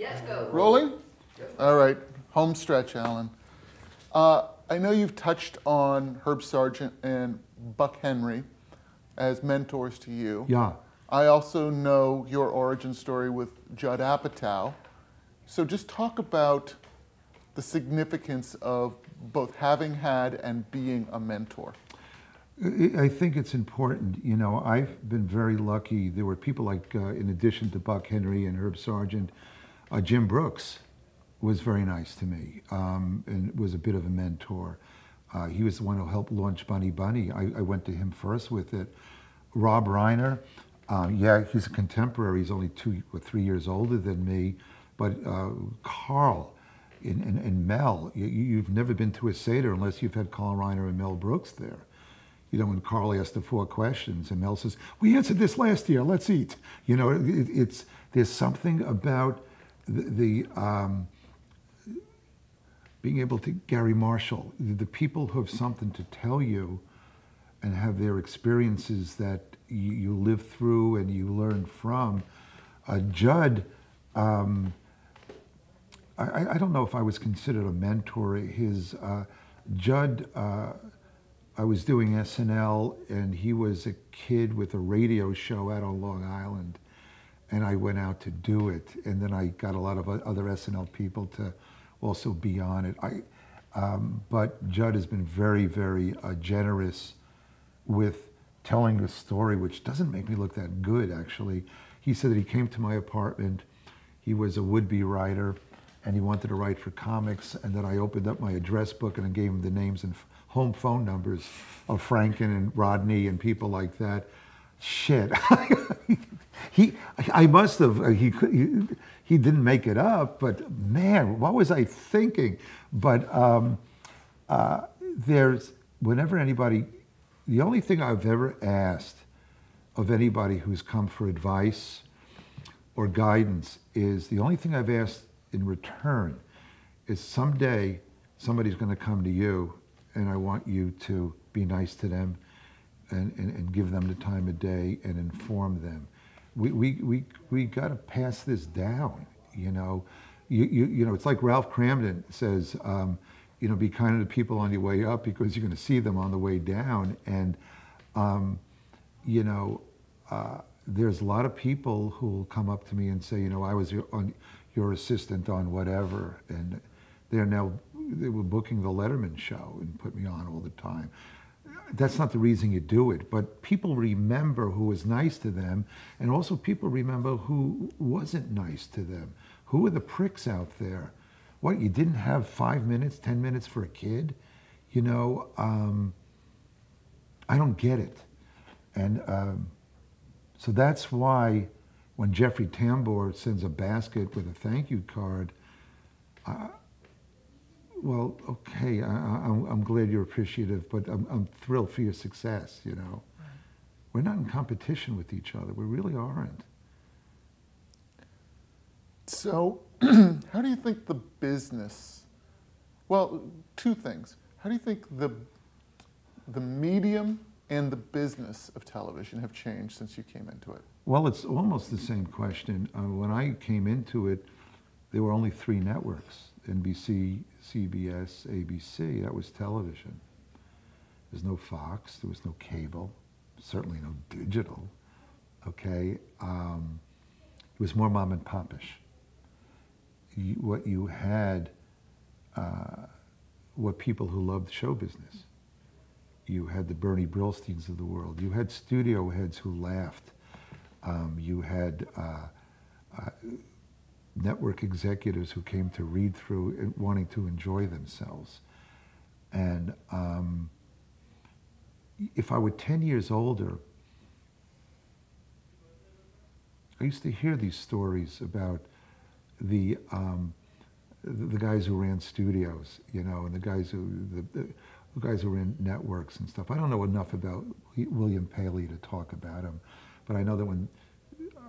Yes, go. Rolling? Yep. All right, home stretch, Alan. I know you've touched on Herb Sargent and Buck Henry as mentors to you. Yeah. I also know your origin story with Judd Apatow. So just talk about the significance of both having had and being a mentor. I think it's important. You know, I've been very lucky. There were people like, in addition to Buck Henry and Herb Sargent, Jim Brooks was very nice to me and was a bit of a mentor. He was the one who helped launch Bunny Bunny. I went to him first with it. Rob Reiner, yeah, he's a contemporary. He's only 2 or 3 years older than me. But Carl and Mel, you've never been to a Seder unless you've had Carl Reiner and Mel Brooks there. You know, when Carl asked the 4 questions and Mel says, "We answered this last year, let's eat." You know, there's something about the being able to, Gary Marshall, the people who have something to tell you and have their experiences that you live through and you learn from. Judd, I don't know if I was considered a mentor. Judd, I was doing SNL and he was a kid with a radio show out on Long Island and I went out to do it. And then I got a lot of other SNL people to also be on it. But Judd has been very, very generous with telling the story, which doesn't make me look that good, actually. He said that he came to my apartment, he was a would-be writer, and he wanted to write for comics, and then I opened up my address book and I gave him the names and home phone numbers of Franken and Rodney and people like that. Shit. I must have, he didn't make it up, but man, what was I thinking? But whenever anybody, the only thing I've ever asked of anybody who's come for advice or guidance is, the only thing I've asked in return is someday somebody's going to come to you and I want you to be nice to them and give them the time of day and inform them. We got to pass this down, you know. You know, it's like Ralph Cramden says, you know, be kind to the people on your way up because you're going to see them on the way down. And, you know, there's a lot of people who will come up to me and say, you know, I was your assistant on whatever, and they were booking the Letterman show and put me on all the time. That's not the reason you do it, but people remember who was nice to them, and also people remember who wasn't nice to them. Who were the pricks out there? What, you didn't have 5 minutes, 10 minutes for a kid? You know, I don't get it. And so that's why when Jeffrey Tambor sends a basket with a thank you card, well, okay, I'm glad you're appreciative, but I'm thrilled for your success, you know. Right. We're not in competition with each other. We really aren't. So, how do you think the business, well, 2 things. How do you think the medium and the business of television have changed since you came into it? Well, it's almost the same question. When I came into it, there were only 3 networks: NBC, CBS, ABC. That was television. There's no Fox, there was no cable, certainly no digital, okay? It was more mom and popish. What you had were people who loved show business. You had the Bernie Brillsteins of the world. You had studio heads who laughed. You had network executives who came to read through it, wanting to enjoy themselves. And if I were 10 years older, I used to hear these stories about the guys who ran studios, you know, and the guys who ran networks and stuff. I don't know enough about William Paley to talk about him, but I know that when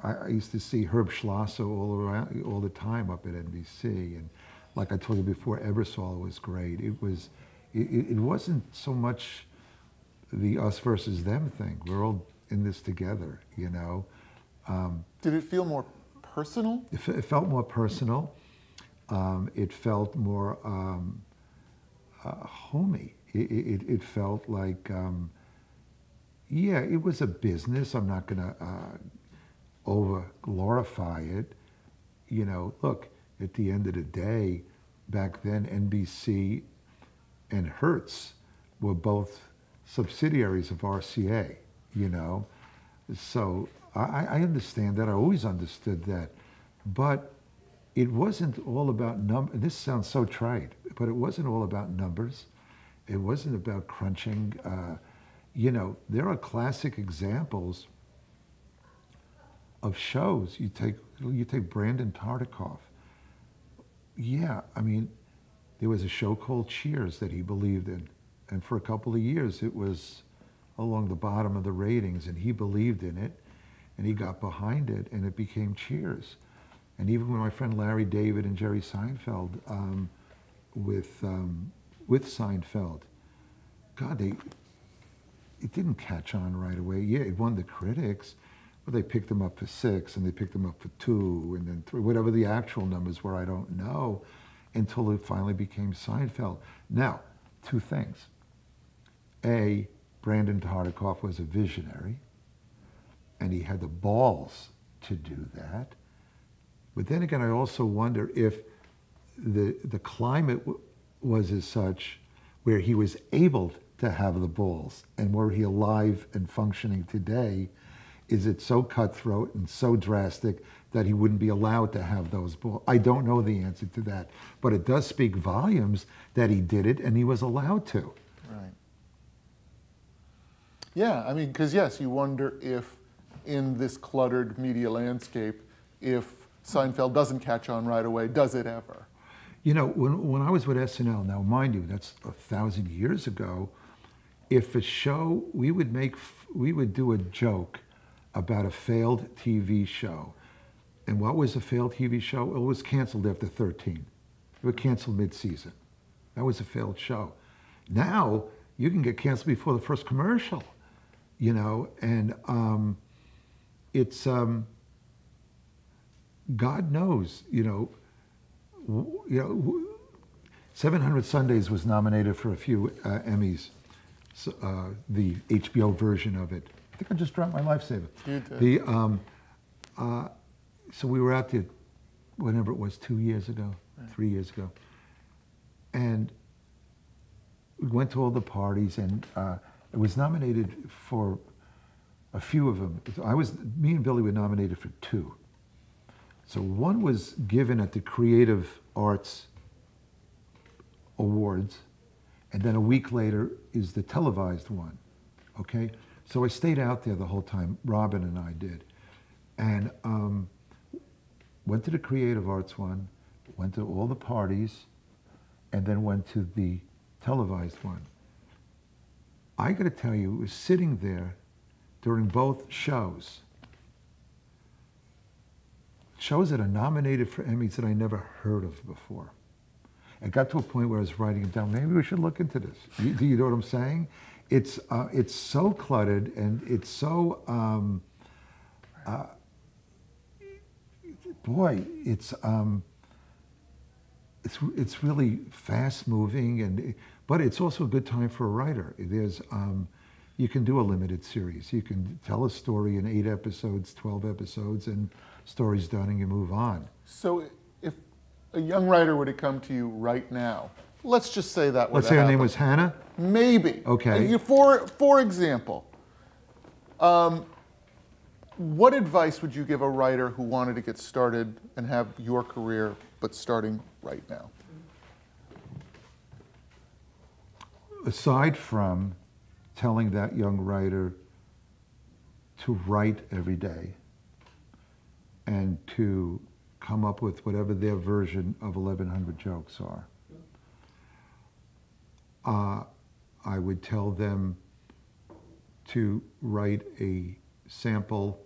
I used to see Herb Schlosser all the time up at NBC, and like I told you before, Ebersol was great. It wasn't so much the us versus them thing. We're all in this together, you know. Did it feel more personal? It felt more personal. It felt more homey. It felt like, yeah, it was a business. I'm not going to over glorify it. You know, look, at the end of the day, back then NBC and Hertz were both subsidiaries of RCA, you know. So I understand that. I always understood that. But it wasn't all about numbers. This sounds so trite, but it wasn't all about numbers. It wasn't about crunching. You know, there are classic examples of shows. You take Brandon Tartikoff. Yeah, I mean, there was a show called Cheers that he believed in. And for a couple of years, it was along the bottom of the ratings, and he believed in it, and he got behind it, and it became Cheers. And even when my friend Larry David and Jerry Seinfeld, with Seinfeld, God, it didn't catch on right away. Yeah, it won the critics, but they picked them up for 6, and they picked them up for 2, and then 3, whatever the actual numbers were, I don't know, until it finally became Seinfeld. Now, 2 things. A, Brandon Tartikoff was a visionary, and he had the balls to do that. But then again, I also wonder if the climate was as such where he was able to have the balls, and were he alive and functioning today, is it so cutthroat and so drastic that he wouldn't be allowed to have those balls? I don't know the answer to that, but it does speak volumes that he did it and he was allowed to. Right. Yeah, I mean, because yes, you wonder if in this cluttered media landscape, if Seinfeld doesn't catch on right away, does it ever? You know, when I was with SNL, now mind you, that's 1,000 years ago, if a show, we would do a joke about a failed TV show. And what was a failed TV show? It was canceled after 13. It was canceled mid-season. That was a failed show. Now, you can get canceled before the first commercial, you know, and it's, God knows, you know, 700 Sundays was nominated for a few Emmys, the HBO version of it. I think I just dropped my lifesaver. You did. So we were out there, whenever it was, 2 years ago, right. 3 years ago, and we went to all the parties, and it was nominated for a few of them. Me and Billy were nominated for 2. So one was given at the Creative Arts Awards, and then a week later is the televised one, okay? So I stayed out there the whole time, Robin and I did, and went to the Creative Arts one, went to all the parties, and then went to the televised one. I gotta tell you, it was sitting there during both shows that are nominated for Emmys that I never heard of before. It got to a point where I was writing them down. Maybe we should look into this. Do you know what I'm saying? It's so cluttered, and it's so, boy, it's really fast moving, but it's also a good time for a writer. There's, you can do a limited series. You can tell a story in 8 episodes, 12 episodes, and story's done and you move on. So if a young writer were to come to you right now, let's just say that Let's say her name was Hannah? Maybe. Okay. For example, what advice would you give a writer who wanted to get started and have your career, but starting right now? Aside from telling that young writer to write every day and to come up with whatever their version of 1,100 jokes are, I would tell them to write a sample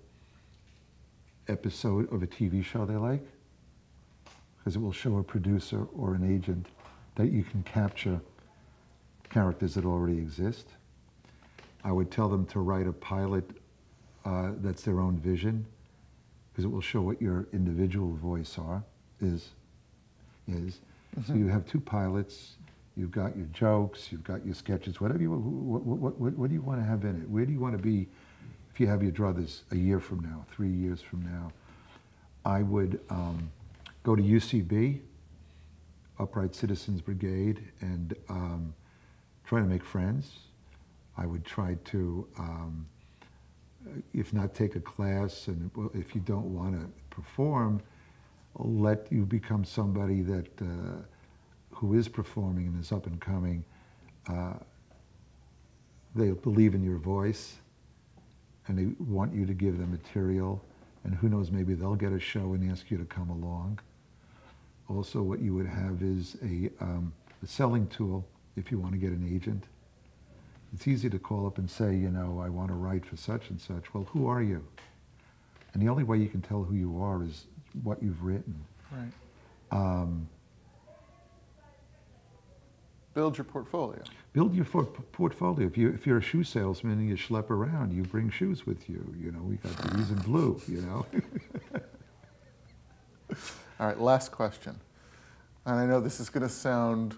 episode of a TV show they like, because it will show a producer or an agent that you can capture characters that already exist. I would tell them to write a pilot that's their own vision, because it will show what your individual voice is. So you have two pilots. You've got your jokes. You've got your sketches. Whatever you what do you want to have in it? Where do you want to be if you have your druthers a year from now, 3 years from now? I would go to UCB, Upright Citizens Brigade, and try to make friends. I would try to, if not take a class, and if you don't want to perform, let you become somebody that who is performing and is up and coming. They believe in your voice, and they want you to give them material. And who knows, maybe they'll get a show and ask you to come along. Also, what you would have is a selling tool if you want to get an agent. It's easy to call up and say, you know, I want to write for such and such. Well, who are you? And the only way you can tell who you are is what you've written. Right. Build your portfolio. Build your portfolio. If you're a shoe salesman and you schlep around, you bring shoes with you. You know, we got these in blue, you know. All right, last question. And I know this is going to sound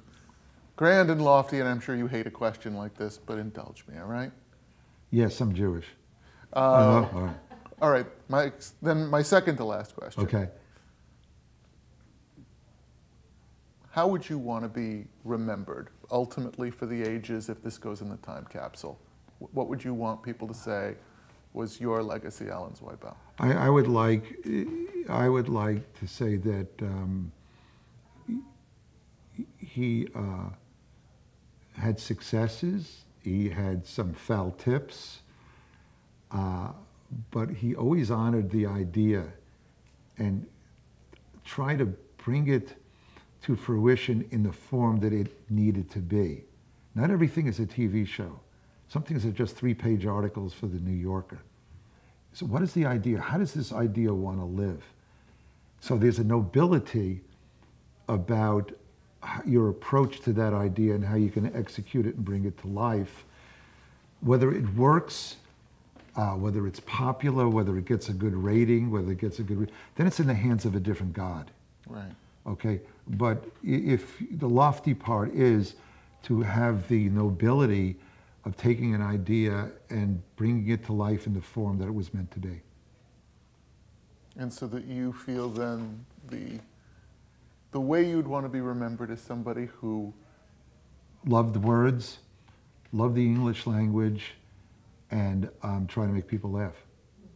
grand and lofty, and I'm sure you hate a question like this, but indulge me, all right? Yes, I'm Jewish. All right. All right, then my second to last question. Okay. How would you want to be remembered, ultimately for the ages, if this goes in the time capsule? What would you want people to say was your legacy, Alan Zweibel? I would like to say that he had successes, he had some foul tips, but he always honored the idea and tried to bring it to fruition in the form that it needed to be. Not everything is a TV show. Some things are just 3-page articles for the New Yorker. So what is the idea? How does this idea want to live? So there's a nobility about your approach to that idea and how you can execute it and bring it to life. Whether it works, whether it's popular, whether it gets a good rating, whether it gets a good... then it's in the hands of a different God. Right. Okay, but if the lofty part is to have the nobility of taking an idea and bringing it to life in the form that it was meant to be. And so that you feel then the way you'd want to be remembered is somebody who loved the words, loved the English language, and trying to make people laugh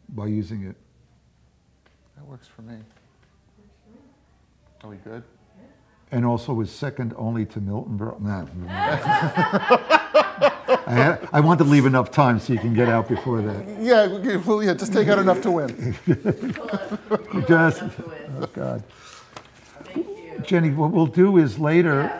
by using it. That works for me. Are we good? And also was second only to Milton Berle. Nah. I want to leave enough time so you can get out before that. Yeah, well, yeah, just take out enough to win. Just, oh God. Thank you. Jenny, what we'll do is later,